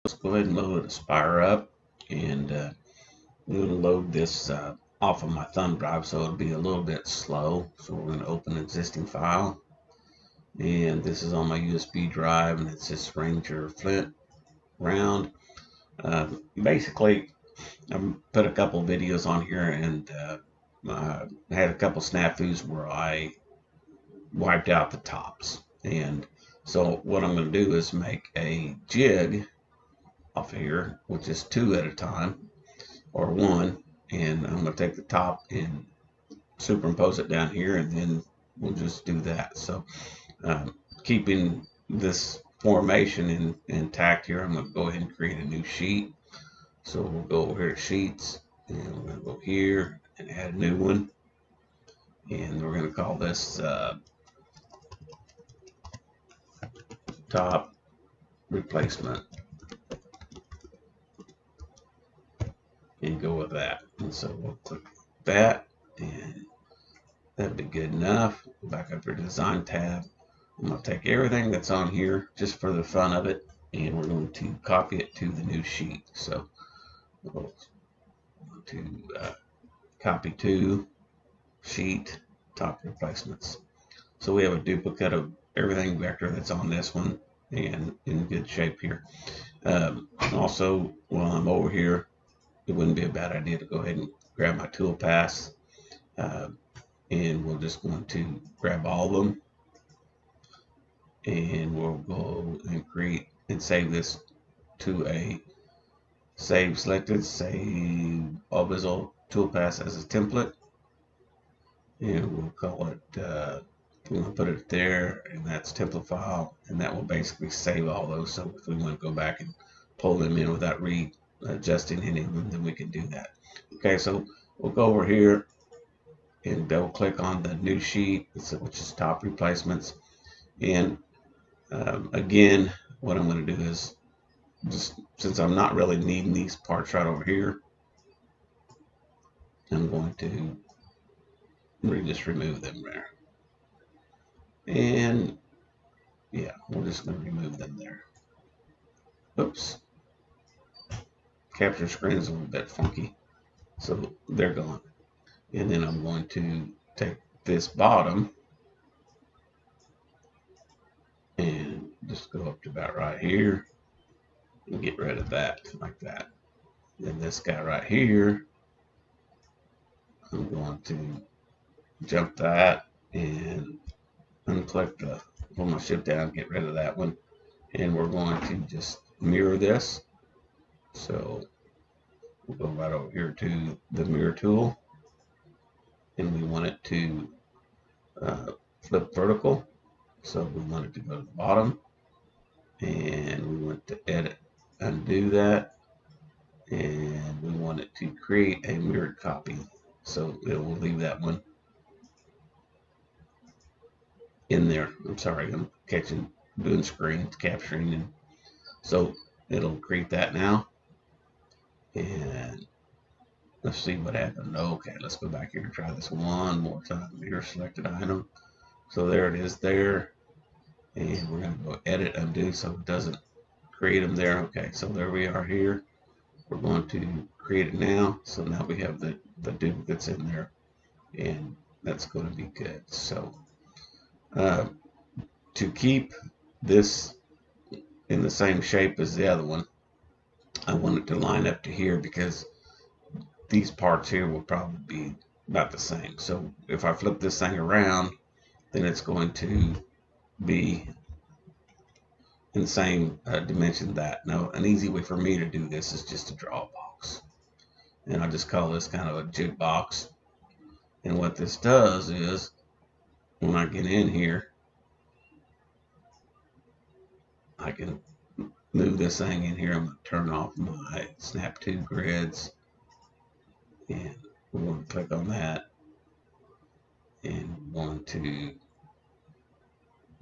Let's go ahead and load the Spire up, and I'm going to load this off of my thumb drive, so it'll be a little bit slow. So we're going to open an existing file, and this is on my USB drive, and it's this Ranger Flint round. Basically, I put a couple videos on here, and had a couple snafus where I wiped out the tops. And so what I'm going to do is make a jig off of here, which is 2 at a time, or 1, and I'm going to take the top and superimpose it down here, and then we'll just do that. So keeping this formation intact here, I'm going to go ahead and create a new sheet. So we'll go over here to sheets, and we're going to go here and add a new one, and we're going to call this top replacement, and go with that. And so we'll click that, and that'd be good enough. Go back up your design tab. I'm going to take everything that's on here just for the fun of it, and we're going to copy it to the new sheet. So we'll go to copy to sheet, top replacements. So we have a duplicate of everything vector that's on this one, and in good shape here. Also, while I'm over here, it wouldn't be a bad idea to go ahead and grab my toolpaths, and we're just going to grab all of them, and we'll go and create and save this to a save selected, save all visual toolpaths as a template, and we'll call it we're going to put it there, and that's template file, and that will basically save all those. So if we want to go back and pull them in without readjusting any of them, then we can do that. Okay, so we'll go over here and double click on the new sheet, which is top replacements. And again, what I'm going to do is, just since I'm not really needing these parts right over here, I'm going to just remove them there. And yeah, we're just going to remove them there. Oops. Capture screen is a little bit funky. So they're gone. And then I'm going to take this bottom and just go up to about right here and get rid of that, like that. Then this guy right here, I'm going to jump that and unclick the, pull my shift down, get rid of that one. And we're going to just mirror this. So we'll go right over here to the mirror tool, and we want it to flip vertical. So we want it to go to the bottom, and we want to edit, undo that, and we want it to create a mirrored copy. So it will leave that one in there. I'm sorry, I'm doing screen capturing, and so it'll create that now. And let's see what happened. Okay, let's go back here and try this one more time. Mirror selected item. So there it is there. And we're going to go edit, undo, so it doesn't create them there. Okay, so there we are here. We're going to create it now. So now we have the duplicates in there, and that's going to be good. So to keep this in the same shape as the other one, I want it to line up to here, because these parts here will probably be about the same. So if I flip this thing around, then it's going to be in the same dimension that. Now, an easy way for me to do this is just to draw a box. And I just call this kind of a jig box. And what this does is, when I get in here, I can move this thing in here. I'm going to turn off my snap to grids, and we're going to click on that, and we're going to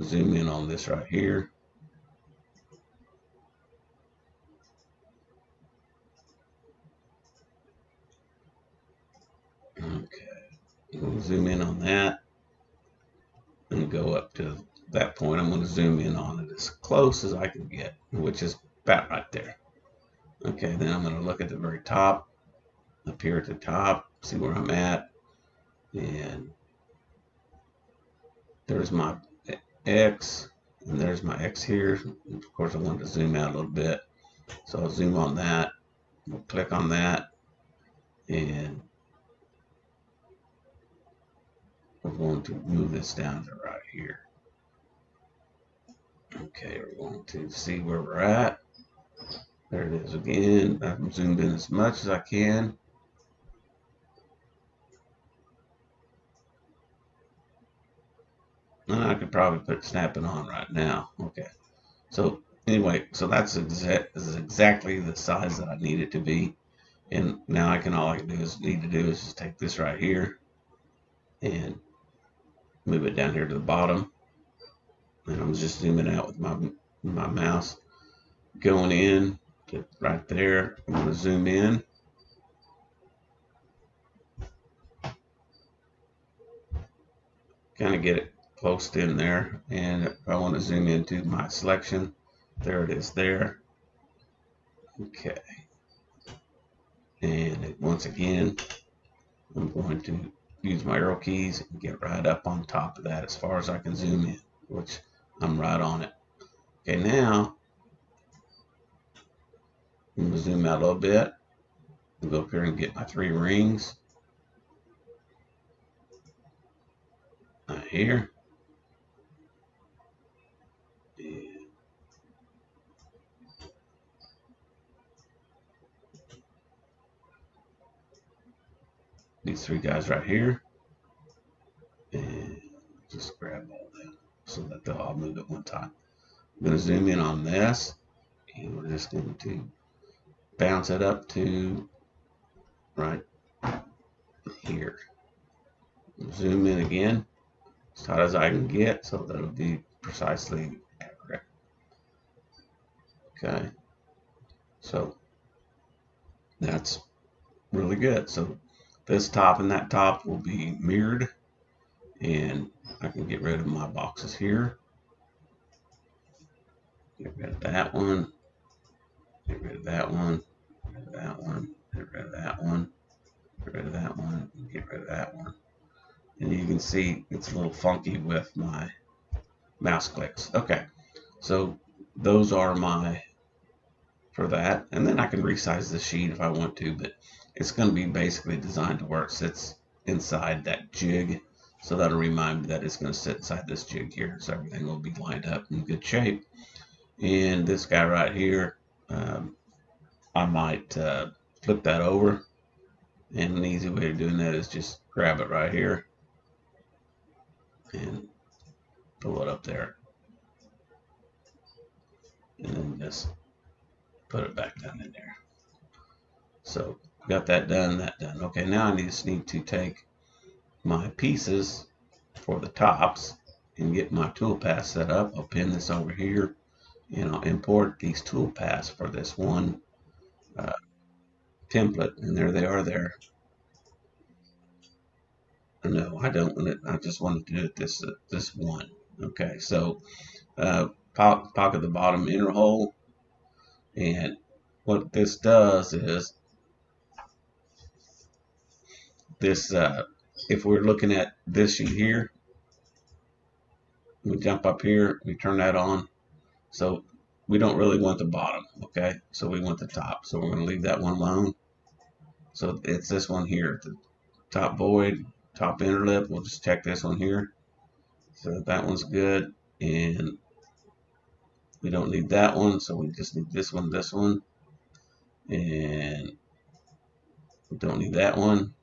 zoom in on this right here. Okay, we'll zoom in on that and go up to that point. I'm going to zoom in on it as close as I can get, which is about right there. Okay, then I'm going to look at the very top, up here at the top, see where I'm at, and there's my X, and there's my X here. Of course, I want to zoom out a little bit, so I'll zoom on that. We'll click on that, and we're going to move this down to right here. Okay, we're going to see where we're at. There it is again. I've zoomed in as much as I can. And I could probably put snap it on right now. Okay. So anyway, so that's exactly the size that I need it to be. And now all I can do is just take this right here and move it down here to the bottom. And I'm just zooming out with my mouse, going in to right there. I'm going to zoom in. Kind of get it close in there. And if I want to zoom into my selection, there it is there. Okay. And once again, I'm going to use my arrow keys and get right up on top of that as far as I can zoom in, which I'm right on it. Okay, now I'm going to zoom out a little bit and go up here and get my 3 rings. Right here. And these 3 guys right here. And just grab all of them so that they'll all move at one time. I'm going to zoom in on this, and we're just going to bounce it up to right here. Zoom in again as high as I can get so that it'll be precisely accurate. Okay, so that's really good. So this top and that top will be mirrored, and I can get rid of my boxes here. Get rid of that one. Get rid of that one. Get rid of that one. Get rid of that one. Get rid of that one. Get rid of that one. And you can see it's a little funky with my mouse clicks. Okay, so those are my for that, and then I can resize the sheet if I want to, but it's going to be basically designed to where it sits inside that jig, so that'll remind me that it's going to sit inside this jig here, so everything will be lined up in good shape. And this guy right here, I might flip that over, and an easy way of doing that is just grab it right here and pull it up there, and then just put it back down in there. So got that done, Okay, now I just need to take my pieces for the tops and get my toolpath set up. I'll pin this over here, and I'll import these toolpaths for this one template, and there they are there. No, I don't want it. I just wanted to do it this one. Okay, so pocket the bottom inner hole, and what this does is this. If we're looking at this sheet here, we jump up here, we turn that on. So we don't really want the bottom, okay? So we want the top. So we're going to leave that one alone. So it's this one here, the top void, top inner lip. We'll just check this one here. So that one's good. And we don't need that one, so we just need this one, and we don't need that one.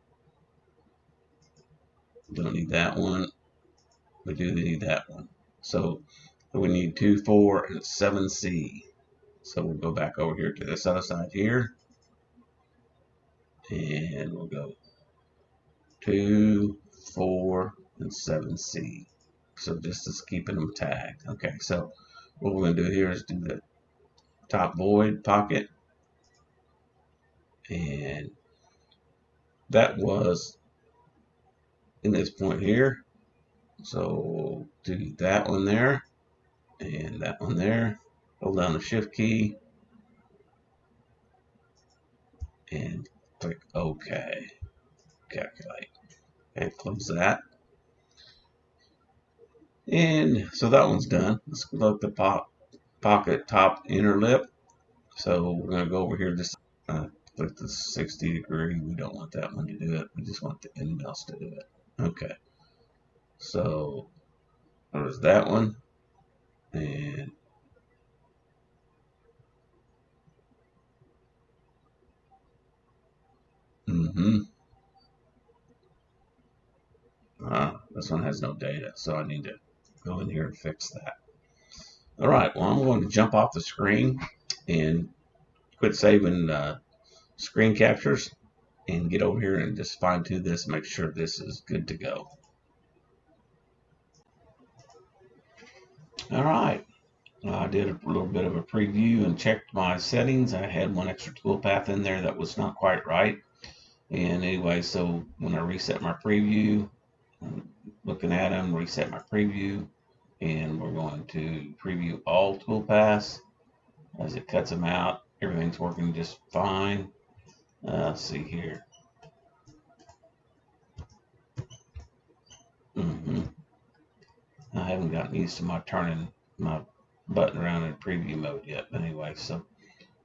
We don't need that one. We do need that one. So we need 2, 4, and 7C. So we'll go back over here to this other side here, and we'll go 2, 4, and 7C. So just as keeping them tagged. Okay, so what we're going to do here is do the top void pocket, and that was in this point here. So do that one there and that one there. Hold down the shift key, and click OK. Calculate. Okay, close that. And so that one's done. Let's look at the pocket top inner lip. So we're going to go over here, just click the 60 degree. We don't want that one to do it. We just want the end mouse to do it. Okay. So there's that one. And this one has no data, so I need to go in here and fix that. All right, well, I'm going to jump off the screen and quit saving screen captures and get over here and just fine tune this and make sure this is good to go. All right, I did a little bit of a preview and checked my settings. I had one extra toolpath in there that was not quite right. And anyway, so when I reset my preview, I'm looking at them, reset my preview, and we're going to preview all toolpaths as it cuts them out. Everything's working just fine. Let's see here. I haven't gotten used to my turning my button around in preview mode yet. But anyway, so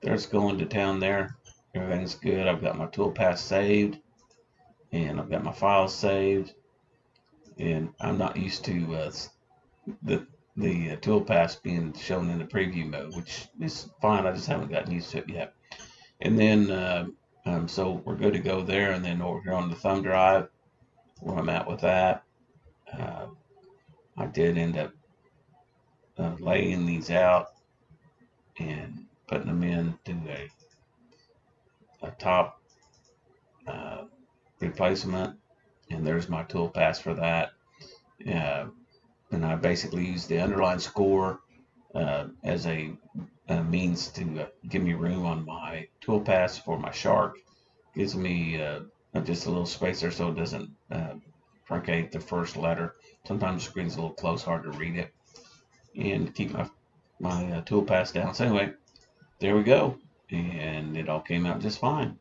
there's going to town there. Everything's good. I've got my toolpath saved, and I've got my files saved. And I'm not used to the toolpaths being shown in the preview mode, which is fine. I just haven't gotten used to it yet. And then so we're good to go there. And then over here on the thumb drive, where I'm at with that, I did end up laying these out and putting them into a top replacement, and there's my toolpaths for that. And I basically use the underline score as a means to give me room on my toolpaths for my shark. Gives me just a little space there so it doesn't truncate the first letter. Sometimes the screen's a little close, hard to read it, and keep my toolpaths down. So anyway, there we go, and it all came out just fine.